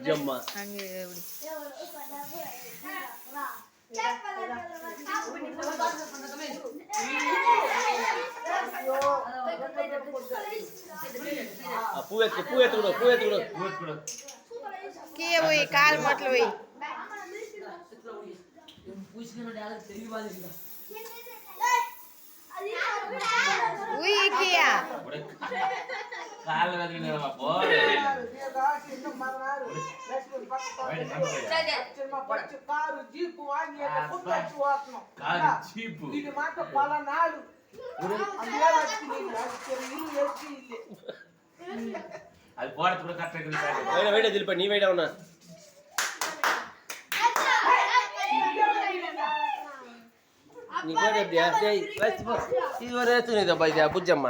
ஜம்மா அங்கே எப்படி பூ ஏத்துக்கணும் கீழே போய் கால் மாட்டில் போய் உயிக்கியா கால் வேதனை போற కారు జీపు వాంగి పుట్టచ్చు వాతనం కారు జీపు ఇది మాట పలనాడు అందులో వచ్చి ఇల్లు వేసి ఇల్లు అది పోడత కూడా కరెక్ట్ వేడ దిల్ప నీ వేడ ఉన్నా నీ వేడ దియా ఇది వరేతునిదా బైదా బుజ్జమ్మ